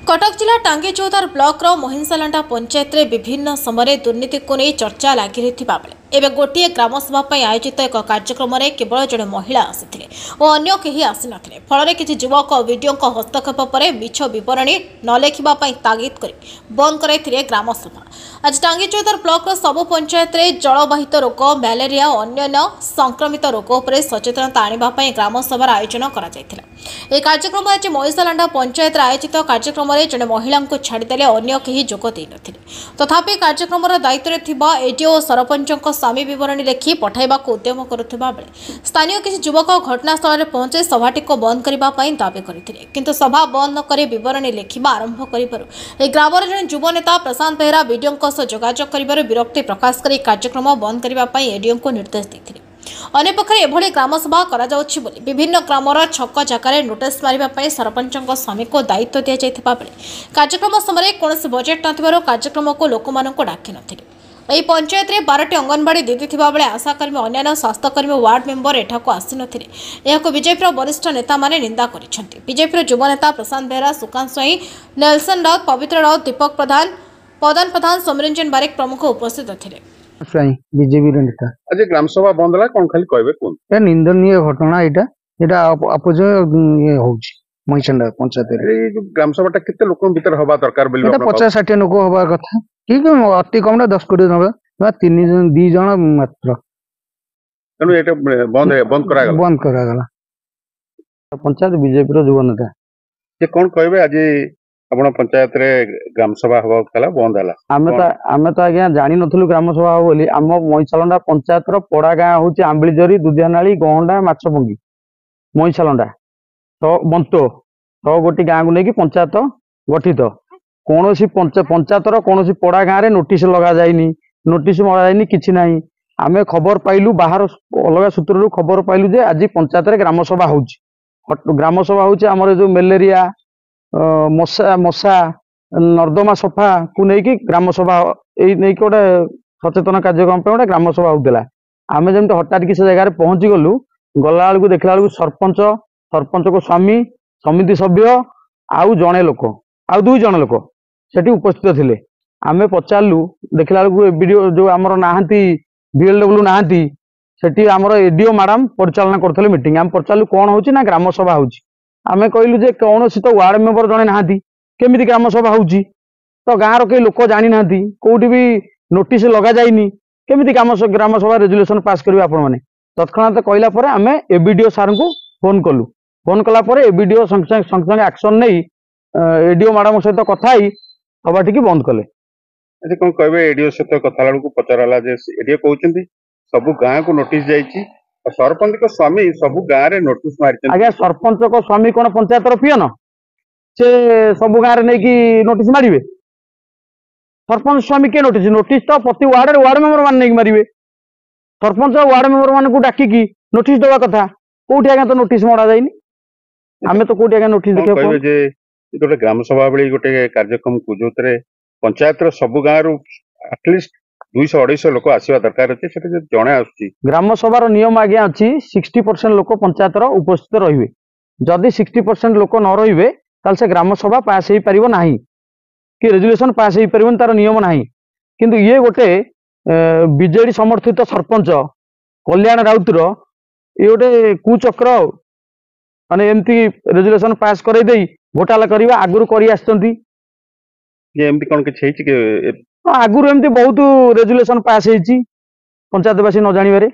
कटक जिला टांगी चौधार ब्लॉक महिंसालांडा पंचायत रे विभिन्न समय दुर्नीति को नहीं चर्चा लगी रही बेले एवं गोटे ग्रामसभा आयोजित एक कार्यक्रम में केवल जड़े महिला आसी और अन्य कहीं आसी नथिले फल किसी युवक वीडियो हस्तक्षेप पर मिछ बरणी न लेखा तागिद कर बंद कराई ग्रामसभा। आज टांगी चौधार ब्लॉक सबु पंचायत रे जलवाहित रोग मैलेरिया और अन्य संक्रमित रोग पर सचेतनता आने ग्रामसभार आयोजन कर कार्यक्रम आज महिंसालांडा पंचायत आयोजित कार्यक्रम में जड़े महिला को छाड़देले अन्य कहीं जोग देनथिले तथापि कार्यक्रम दायित्व में एडीओ और सरपंच स्वामी बरणी लेखि पठाइबा उद्यम करुवा बेले स्थानीय किसी युवक घटनास्थल में पहुंचे सभाटी को बंद करने दावी करते किंतु सभा बंद न बरणी लेखा आरंभ कर ग्राम जड़े युव नेता प्रशांत बेहरा वीडियो जोगाजोग कर विरक्ति प्रकाश कर कार्यक्रम बंद करने एडीओ को निर्देश देते अन्यपक्षे एभली ग्रामसभा विभिन्न ग्रामर छक जगार नोटिस मारे सरपंच स्वामी को दायित्व दि जाता बेले कार्यक्रम समय कौन बजेट न कार्यक्रम को लोक डाकी नथिले पंचायत में 12टी अंगनवाड़ी दीदी थिबा बेले आशाकर्मी अन्य स्वास्थ्यकर्मी वार्ड मेंबर एठाको आसी नथिले एहाको बीजेपी वरिष्ठ नेता माने निंदा करिसेंति। बीजेपी युव नेता प्रशांत बेहरा सुकांत स्वाई नेल्सन राउत पवित्र राउत दीपक प्रधान पदन प्रधान सोमरंजन बारिक प्रमुख उपस्थित थिले। बीजेपी नेता आज ग्राम सभा बंद है कौन खाली कहबे कोन ए निंदनीय घटना एटा अपोज ये होउची महिसालांडा पंचायत रे ग्राम सभा केते लोक भीतर हवा दरकार बोली एटा 50-60 लोक हवा कथा ठीक अति कम 10 कोटी नबा 3 जन 2 जन मात्र तनु एटा बंद करा गला पंचायत बीजेपी रो जुवन नेता जे कोन कहबे आज आपण पंचायत रे ग्राम सभा हवा कला बंद हला आमे तो आज्ञा जानि नथलु ग्राम सभा हो बोली आम महिसालांडा पंचायत रो पड़ा गाँ होची आंबलीजरी दुधियानाली गहंडा माछपंगी महिसालांडा तो बंतो 100 गोटी गाँ को लेकिन पंचायत गठित कौन सी पंचायत कौन सी पड़ा गाँव में नोटिस लगा जाइनी नोटिस मरा जाइनी किछि नाही आमे खबर पाइलु बाहर अलग सूत्र खबर पाइलु जे आज पंचायत रे ग्राम सभा होची ग्राम सभा होची हमर जो मैलेरिया मशा मशा नर्दमा सफा को लेकिन ग्राम सभा नहीं गोटे सचेतन कार्यक्रम गोटे ग्राम सभा होता आम जमी हठात कि जगह पहुंची गलु गला बेलू देखला बेलू सरपंच को स्वामी समिति सभ्य आउ जड़े लोक आउ 2 जन लोक सेठी उपस्थित थिले आमे पचारू देखला बेलू वीडियो जो आमर नाहांती बीएलडब्ल्यू नाहांती सेठी आमर एडीओ मैडम परिचालना करथले मीटिंग आम पचारू कौन होची ना ग्राम सभा होची आमे कहलु जे कौन सी तो वार्ड मेंबर जड़े नाहांती केमिति ग्राम सभा होची तो गाँव के लोक जानी नाहांती कोउठी भी नोटिस लगा जाइनी केमिति ग्राम सभा रेजुलेशन पास करिवे आपण माने तत्क्षणात कहला परे आमे एबीडीओ सार को फोन कला परे एबीडीओ संग एक्शन नहीं एडीओ मैडम सहित कथा ही सभाटी की बंद कले। अच्छा कौन कहबे एडीओ सहित कथा को पचराला जे एडीओ कहउचंती सब गाँ को नोटिस जाइची और सरपंच को स्वामी सब गाँव रे नोटिस मारिचंती आज्ञा सरपंच को स्वामी कोन पंचायत रो पियन से सब गाँव रे नै की नोटिस मारिबे सरपंच स्वामी के नोटिस तो प्रति वार्ड मेंबर मान नहीं मारिबे सरपंच वार्ड मेंबर मान को डाकी की नोटिस दवा कथा कोठी आगे तो नोटिस मरा जाइनी आमे तो कोठी आगे नोटिस देखियो कहबे जे गोटे ग्राम सभा बेली गोटे कार्यक्रम को जोतरे पंचायत रो सब गाँव रो एटलीस्ट 200-250 लोक आसीबा दरकार अछि सेटे जे जणे आछि ग्राम सभा रो नियम आगे अछि 60% लोक पंचायत रो उपस्थित रहिबे जदि 60% लोक न रहिबे ताल से ग्राम सभा पास हेई परिबो नाही कि रेजुलेशन पास हेई परिबो तार नियम नाही किंतु ये गोटे बीजेडी समर्थित सरपंच कल्याण राउत रो ये गोटे कुचक्र माने एमती रेजुलेशन पास करे देई घोटाला करबा आगुरु करी आछंती ये एमती कोन के छैछि के आगुरु एमती बहुत रेजुलेशन पास हेछि पंचायतवासी न जानिबारे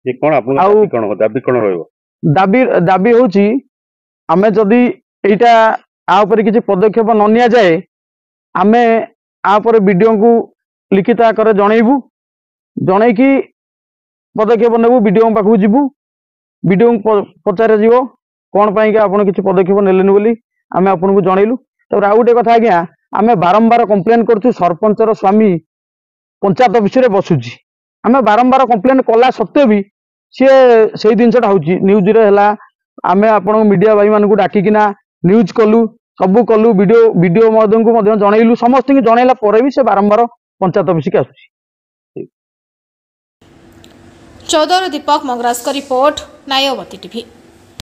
ये कोन आपन दाबी कोन रहइबो दाबी होछि आमे जदी एटा आ ऊपर किछि पदक्षेप न निया जाए आमे आ ऊपर वीडियो को लिखित आकार जनइबू जनै कि पदक्षेप नेबू वीडियो पाखु जीवू वीडियो पचारे जीव कौन पाई आपन किछि पदक्षेप नेलेनि बोली आमे आपन को जनइलु तब आ गोटे कथा आज्ञा आमे बारंबार कंप्लेन करछु सरपंच रो स्वामी पंचायत ऑफिस रे बसुची आमे बारंबार कंप्लेन कला सत्ते भी सी से जिनसटा होची न्यूज रे हला आमे आपन मीडिया भाई मान को डाकी किना न्यूज कलु सबू कलु वीडियो मदन को मदन जनइलु समस्त की जनइला परे भी से बारंबार पंचायत ऑफिस के आसुची। चौधरी दीपक मंगराज का रिपोर्ट नायवती टीवी।